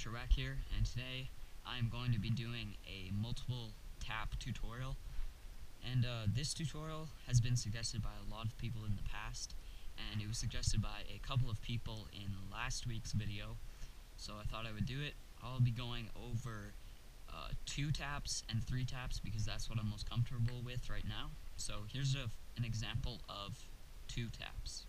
Shrek here, and today I'm going to be doing a multiple tap tutorial. And this tutorial has been suggested by a lot of people in the past, and it was suggested by a couple of people in last week's video, so I thought I would do it. I'll be going over 2 taps and 3 taps because that's what I'm most comfortable with right now. So here's an example of 2 taps.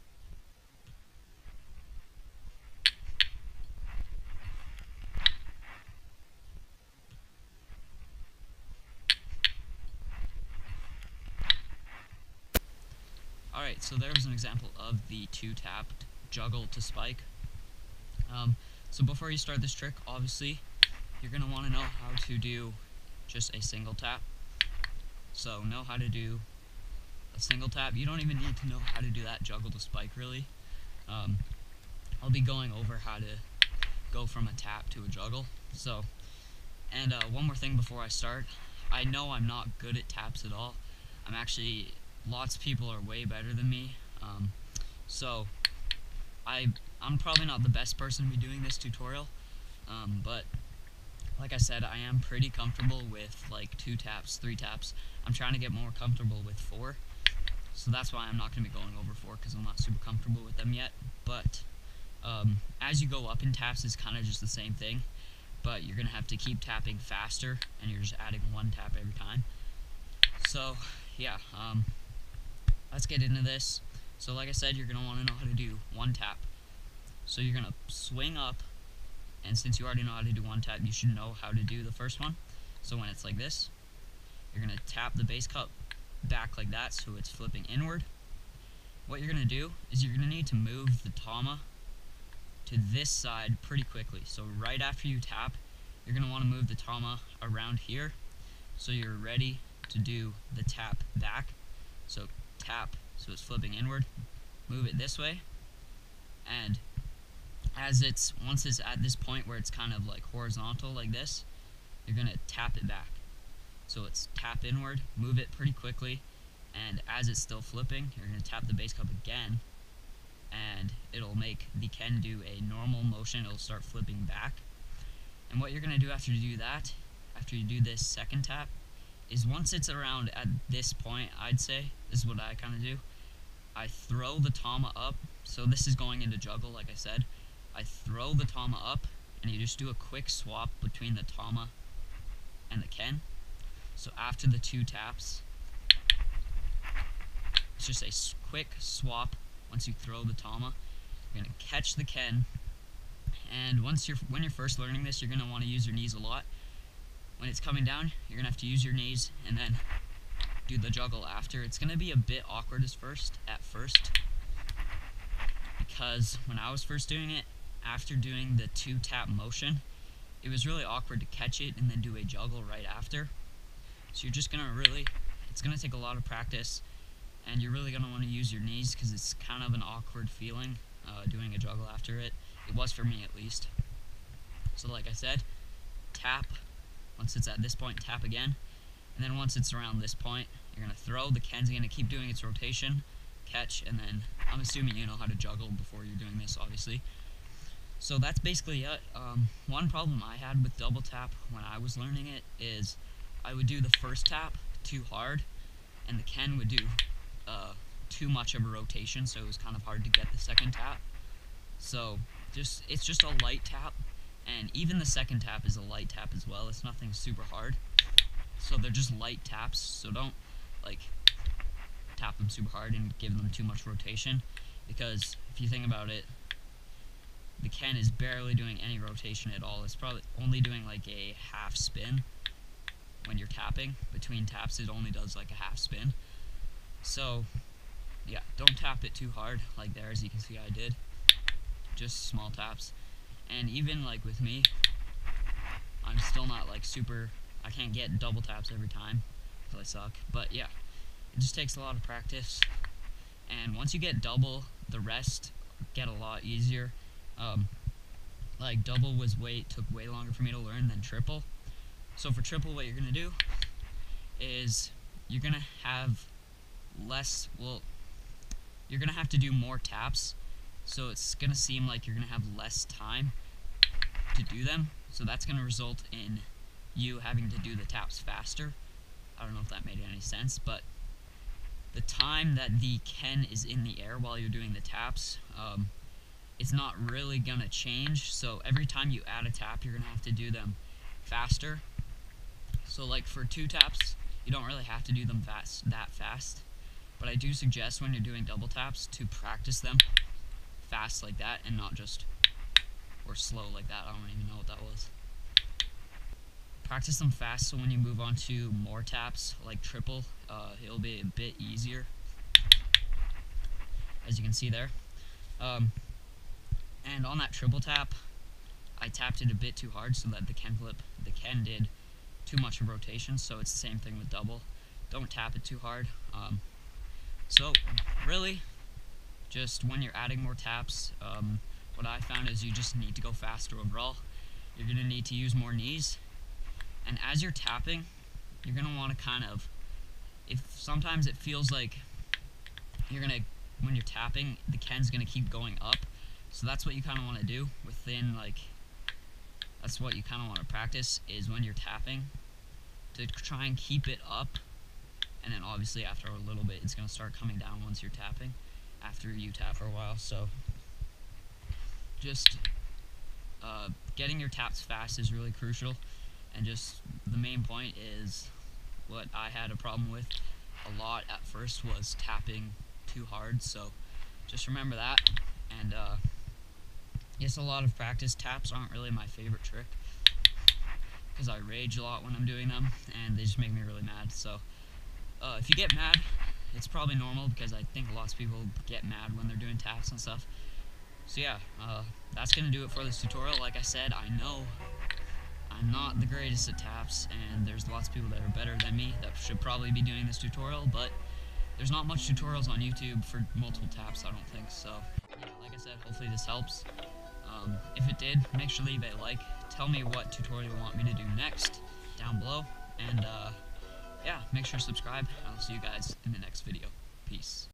Alright, so there's an example of the 2 tapped juggle to spike. So before you start this trick, obviously, you're going to want to know how to do just a single tap. So know how to do a single tap. You don't even need to know how to do that juggle to spike, really. I'll be going over how to go from a tap to a juggle. So, and one more thing before I start. I know I'm not good at taps at all. Lots of people are way better than me. So I'm probably not the best person to be doing this tutorial, but like I said, I am pretty comfortable with like 2 taps, 3 taps. I'm trying to get more comfortable with 4, so that's why I'm not going to be going over 4 because I'm not super comfortable with them yet. But as you go up in taps, it's kind of just the same thing, but you're going to have to keep tapping faster, and you're just adding 1 tap every time. So yeah, let's get into this. So like I said, you're going to want to know how to do 1 tap. So you're going to swing up, and since you already know how to do 1 tap, you should know how to do the first one. So when it's like this, you're going to tap the bass cup back like that, so it's flipping inward. What you're going to do is you're going to need to move the tama to this side pretty quickly. So right after you tap, you're going to want to move the tama around here, so you're ready to do the tap back. So tap, so it's flipping inward, move it this way, and once it's at this point where it's kind of like horizontal like this, you're going to tap it back. So it's tap inward, move it pretty quickly, and as it's still flipping, you're going to tap the bass cup again, and it'll make the Ken do a normal motion. It'll start flipping back. And what you're going to do after you do that, after you do this second tap, is once it's around at this point, I'd say, this is what I kind of do, I throw the tama up. So this is going into juggle, like I said. I throw the tama up, and you just do a quick swap between the tama and the Ken. So after the 2 taps, it's just a quick swap. Once you throw the tama, you're going to catch the Ken, and when you're first learning this, you're going to want to use your knees a lot. When it's coming down, you're going to have to use your knees and then do the juggle after. It's going to be a bit awkward at first, because when I was first doing it, after doing the 2 tap motion, it was really awkward to catch it and then do a juggle right after. So you're just going to it's going to take a lot of practice, and you're really going to want to use your knees because it's kind of an awkward feeling doing a juggle after it. It was for me, at least. So like I said, tap. Once it's at this point, tap again, and then once it's around this point, you're going to throw. The Ken's going to keep doing its rotation, catch, and then I'm assuming you know how to juggle before you're doing this, obviously. So that's basically it. One problem I had with double tap when I was learning it is I would do the first tap too hard, and the Ken would do too much of a rotation, so it was kind of hard to get the second tap. So it's just a light tap. And even the second tap is a light tap as well. It's nothing super hard. So they're just light taps. So don't like tap them super hard and give them too much rotation. Because if you think about it, the Ken is barely doing any rotation at all. It's probably only doing like a half spin when you're tapping. Between taps, it only does like a half spin. So yeah, don't tap it too hard like there, as you can see I did. Just small taps. And even like with me, I'm still not like I can't get double taps every time because I suck. But yeah, it just takes a lot of practice. And once you get double, the rest get a lot easier. Like double took way longer for me to learn than triple. So for triple, what you're going to do is you're going to have you're going to have to do more taps. So it's going to seem like you're going to have less time to do them. So that's going to result in you having to do the taps faster. I don't know if that made any sense, but the time that the Ken is in the air while you're doing the taps, it's not really going to change. So every time you add a tap, you're going to have to do them faster. So like for 2 taps, you don't really have to do them that fast. But I do suggest when you're doing double taps to practice them fast like that and not just, or slow like that. I don't even know what that was. Practice them fast so when you move on to more taps, like triple, it'll be a bit easier, as you can see there. And on that triple tap, I tapped it a bit too hard so that the Ken did too much of rotation, so it's the same thing with double. Don't tap it too hard. So really, just when you're adding more taps, what I found is you just need to go faster overall. You're going to need to use more knees. And as you're tapping, you're going to want to kind of, if sometimes it feels like when you're tapping, the Ken's going to keep going up. So that's what you kind of want to do that's what you kind of want to practice, is when you're tapping, to try and keep it up. And then obviously after a little bit, it's going to start coming down once you're tapping, after you tap for a while. So just getting your taps fast is really crucial. And just the main point is what I had a problem with a lot at first was tapping too hard. So just remember that. And yes, a lot of practice. Taps aren't really my favorite trick because I rage a lot when I'm doing them and they just make me really mad. So if you get mad, it's probably normal because I think lots of people get mad when they're doing taps and stuff. So yeah, that's going to do it for this tutorial. Like I said, I know I'm not the greatest at taps, and there's lots of people that are better than me that should probably be doing this tutorial, but there's not much tutorials on YouTube for multiple taps, I don't think. So yeah, like I said, hopefully this helps. If it did, make sure to leave a like. Tell me what tutorial you want me to do next down below, and yeah, make sure to subscribe. I'll see you guys in the next video. Peace.